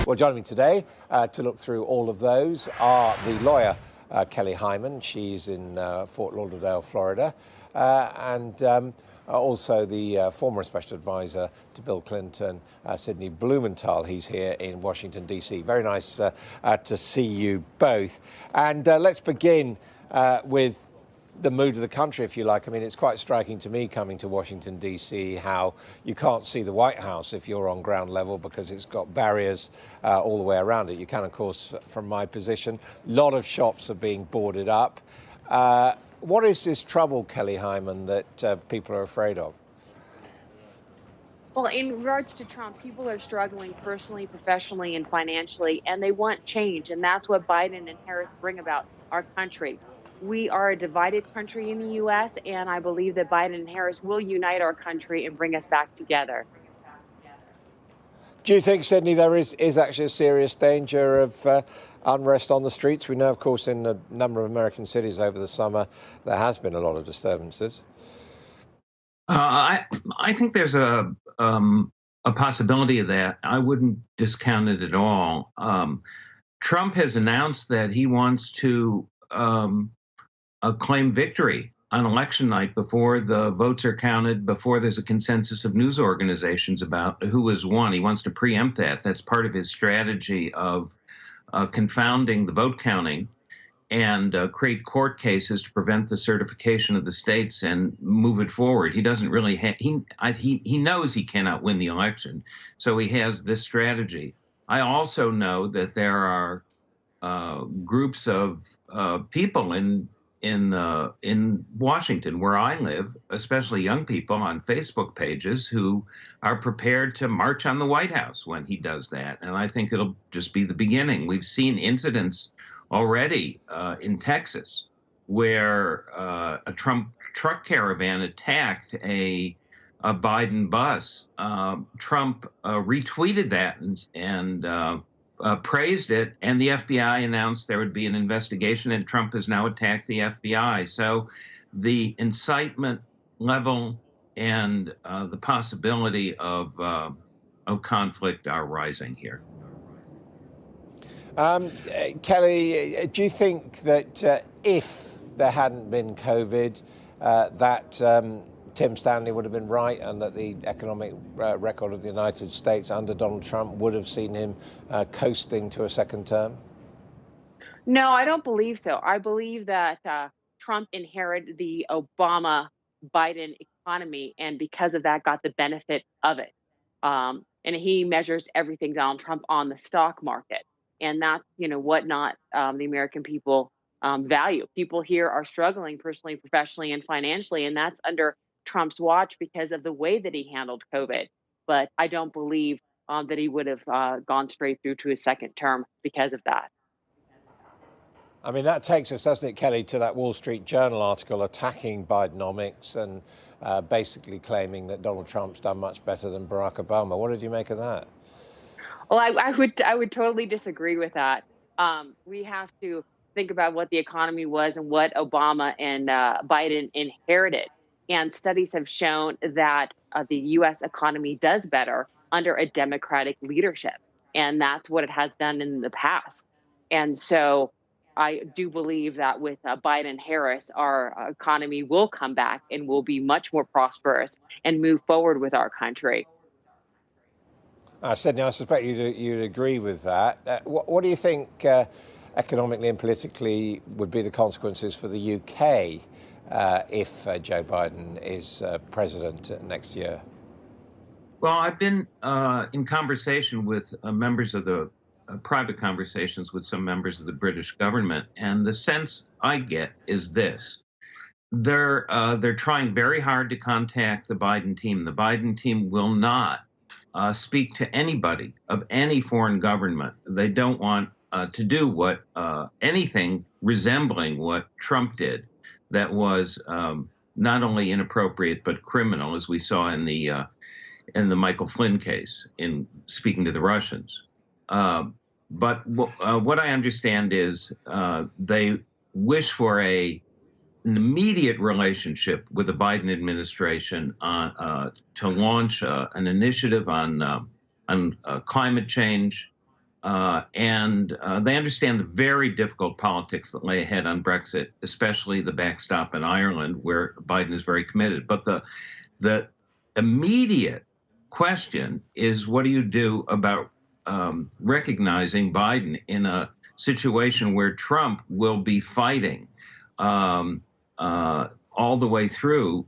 Well, joining me today to look through all of those are the lawyer, Kelly Hyman. She's in Fort Lauderdale, Florida, and also the former special advisor to Bill Clinton, Sidney Blumenthal. He's here in Washington, D.C. Very nice to see you both. And let's begin with the mood of the country, if you like. I mean, it's quite striking to me coming to Washington, D.C., how you can't see the White House if you're on ground level because it's got barriers all the way around it. You can, of course, from my position. A lot of shops are being boarded up. What is this trouble, Kelly Hyman, that people are afraid of? Well, in regards to Trump, people are struggling personally, professionally, and financially, and they want change. And that's what Biden and Harris bring about our country. We are a divided country in the U.S., and I believe that Biden and Harris will unite our country and bring us back together. Do you think, Sidney, there is actually a serious danger of unrest on the streets? We know, of course, in a number of American cities over the summer, there has been a lot of disturbances. I think there's a possibility of that. I wouldn't discount it at all. Trump has announced that he wants to claim victory on election night before the votes are counted, before there's a consensus of news organizations about who has won. He wants to preempt that. That's part of his strategy of confounding the vote counting and create court cases to prevent the certification of the states and move it forward. He doesn't really he knows he cannot win the election, so he has this strategy. I also know that there are groups of people in Washington, where I live, especially young people on Facebook pages who are prepared to march on the White House when he does that. And I think it'll just be the beginning. We've seen incidents already in Texas where a Trump truck caravan attacked a Biden bus. Trump retweeted that and praised it, and the FBI announced there would be an investigation, and Trump has now attacked the FBI. So the incitement level and the possibility of conflict are rising here. Kelly, do you think that if there hadn't been COVID, that Tim Stanley would have been right, and that the economic record of the United States under Donald Trump would have seen him coasting to a second term? No, I don't believe so. I believe that Trump inherited the Obama-Biden economy, and because of that, got the benefit of it. And he measures everything, Donald Trump, on the stock market, and that's what not the American people value. People here are struggling personally, professionally, and financially, and that's under Trump's watch because of the way that he handled COVID. But I don't believe that he would have gone straight through to his second term because of that. I mean, that takes us, doesn't it, Kelly, to that Wall Street Journal article attacking Bidenomics and basically claiming that Donald Trump's done much better than Barack Obama. What did you make of that? Well, I would totally disagree with that. We have to think about what the economy was and what Obama and Biden inherited. And studies have shown that the U.S. economy does better under a Democratic leadership. And that's what it has done in the past. And so I do believe that with Biden and Harris, our economy will come back and will be much more prosperous and move forward with our country. Sidney, I suspect you'd agree with that. What do you think economically and politically would be the consequences for the UK if Joe Biden is president next year? Well, I've been in conversation with members of the private conversations with some members of the British government, and the sense I get is this: they're trying very hard to contact the Biden team. The Biden team will not speak to anybody of any foreign government. They don't want to do what anything resembling what Trump did. That was not only inappropriate but criminal, as we saw in the Michael Flynn case, in speaking to the Russians. But what I understand is they wish for an immediate relationship with the Biden administration to launch an initiative on climate change, and they understand the very difficult politics that lay ahead on Brexit, especially the backstop in Ireland, where Biden is very committed. But the immediate question is, what do you do about recognizing Biden in a situation where Trump will be fighting all the way through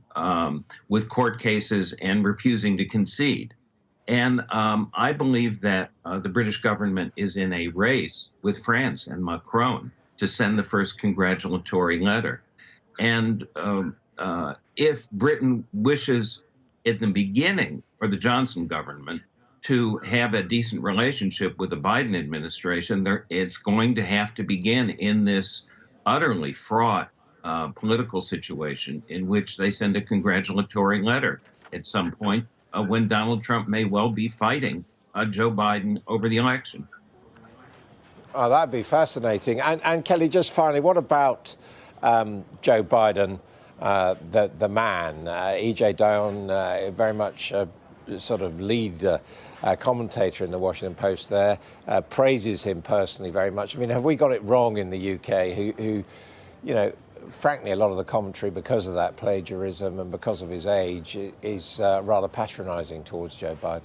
with court cases and refusing to concede? And I believe that the British government is in a race with France and Macron to send the first congratulatory letter. And if Britain wishes in the beginning, or the Johnson government, to have a decent relationship with the Biden administration, it's going to have to begin in this utterly fraught political situation in which they send a congratulatory letter at some point when Donald Trump may well be fighting Joe Biden over the election. Oh, that'd be fascinating. And Kelly, just finally, what about Joe Biden, the man? E.J. Dionne, very much sort of lead commentator in the Washington Post there, praises him personally very much. I mean, have we got it wrong in the UK, who you know, frankly, a lot of the commentary, because of that plagiarism and because of his age, is rather patronising towards Joe Biden?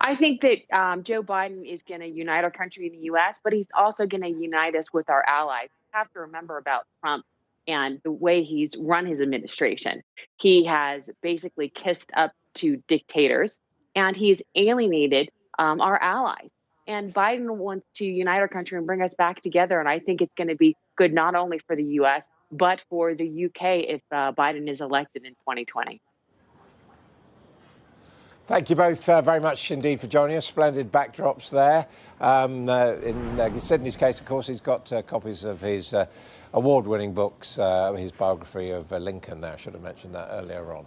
I think that Joe Biden is going to unite our country in the U.S., but he's also going to unite us with our allies. We have to remember about Trump and the way he's run his administration. He has basically kissed up to dictators, and he's alienated our allies. And Biden wants to unite our country and bring us back together. And I think it's going to be good not only for the U.S., but for the U.K. if Biden is elected in 2020. Thank you both very much indeed for joining us. Splendid backdrops there. In Sydney's case, of course, he's got copies of his award-winning books, his biography of Lincoln there. I should have mentioned that earlier on.